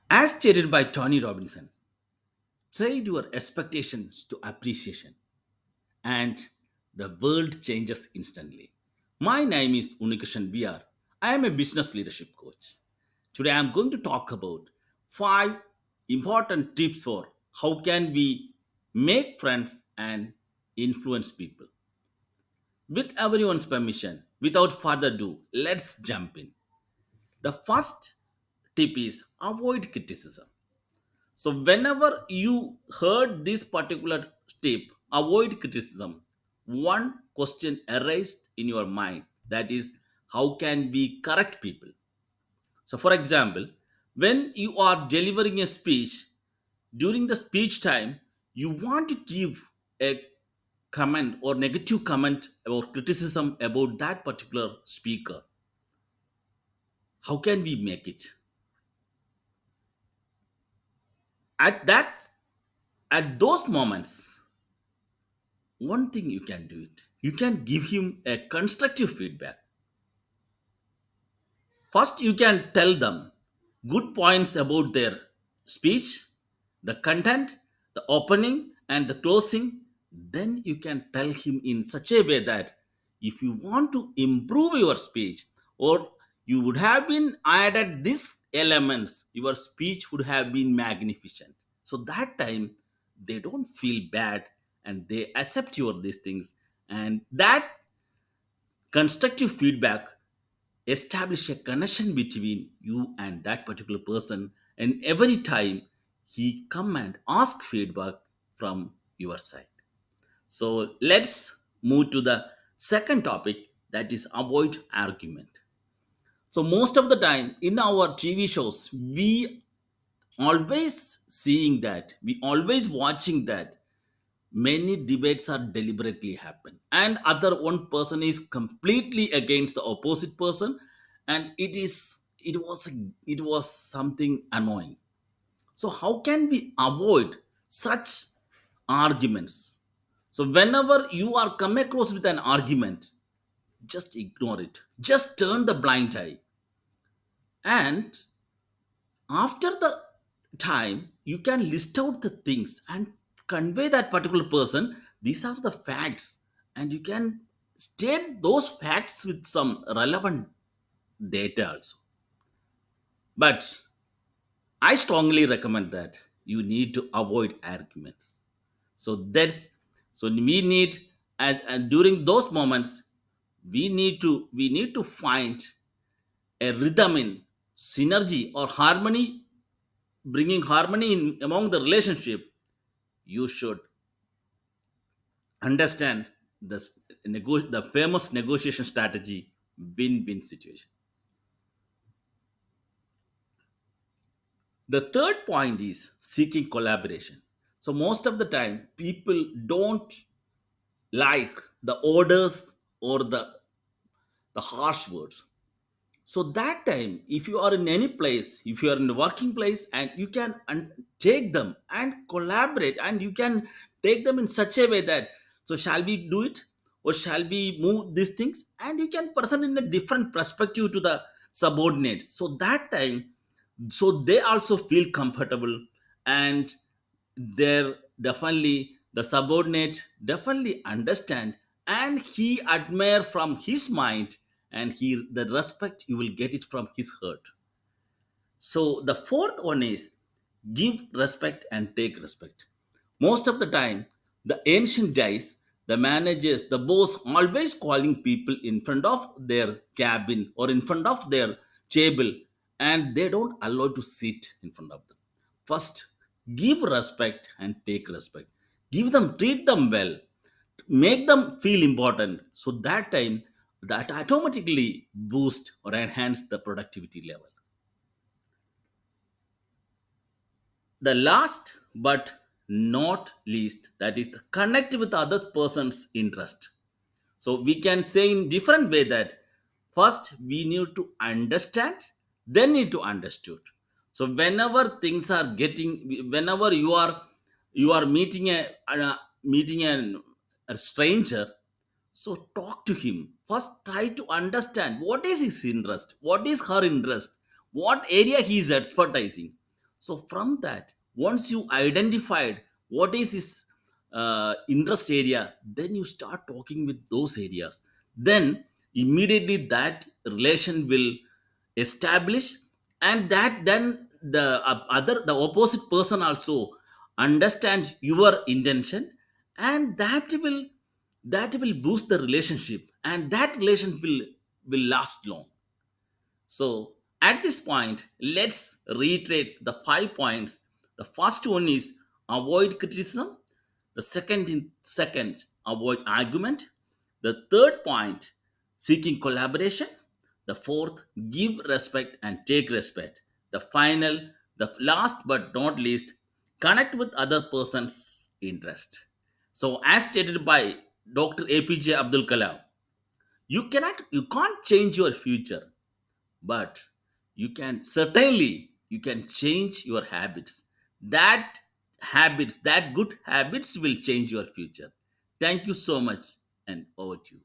As stated by Tony Robinson, trade your expectations to appreciation, and the world changes instantly. My name is Unikishan VR. I am a business leadership coach. Today I am going to talk about 5 important tips for how can we make friends and influence people. With everyone's permission, without further ado, let's jump in. The first tip is avoid criticism. So, whenever you heard this particular tip, avoid criticism, one question arised in your mind, that is, how can we correct people? So, for example, when you are delivering a speech, during the speech time, you want to give a comment or negative comment or criticism about that particular speaker. How can we make it? At that, at those moments, one thing you can do it, you can give him a constructive feedback. First you can tell them good points about their speech, the content, the opening and the closing. Then you can tell him in such a way that if you want to improve your speech, or you would have been added these elements, your speech would have been magnificent. So that time they don't feel bad and they accept your these things. And that constructive feedback establish a connection between you and that particular person, and every time he come and ask feedback from your side. So let's move to the second topic, that is avoid argument. So most of the time in our TV shows, we always seeing that, we always watching that many debates are deliberately happen and other one person is completely against the opposite person, and it was something annoying. So how can we avoid such arguments? So whenever you are come across with an argument, just ignore it, just turn the blind eye, and after the time you can list out the things and convey that particular person these are the facts, and you can state those facts with some relevant data also. But I strongly recommend that you need to avoid arguments. So that's, so we need, and during those moments we need to find a rhythm in synergy or harmony, bringing harmony in among the relationship. You should understand the famous negotiation strategy, win-win situation. The third point is seeking collaboration. So most of the time people don't like the orders or the harsh words. So that time if you are in any place, if you are in the working place, and you can take them and collaborate, and you can take them in such a way that, so shall we do it or shall we move these things, and you can present in a different perspective to the subordinates. So that time, so they also feel comfortable, and they're definitely, the subordinate definitely understand, and he admire from his mind, and he, the respect you will get it from his heart. So the fourth one is give respect and take respect. Most of the time, the ancient days, the managers, the boss always calling people in front of their cabin or in front of their table, and they don't allow to sit in front of them. First, give respect and take respect. Give them, treat them well, make them feel important. So that time, that automatically boost or enhance the productivity level. The last but not least, that is the connect with other person's interest. So we can say in different way that first we need to understand, then need to understood. So whenever things are getting, whenever you are meeting a stranger, so talk to him. First try to understand what is his interest, what is her interest, what area he is expertising. So from that, once you identified what is his interest area, then you start talking with those areas. Then immediately that relation will establish, and that then the opposite person also understands your intention, and that will boost the relationship, and that relation will last long. So at this point, let's reiterate the 5 points. The first one is avoid criticism. The second, avoid argument. The third point, seeking collaboration. The fourth, give respect and take respect. The last but not least, connect with other person's interest. So as stated by Dr. APJ Abdul Kalam, you can't change your future, but you can change your habits. That good habits will change your future. Thank you so much, and over to you.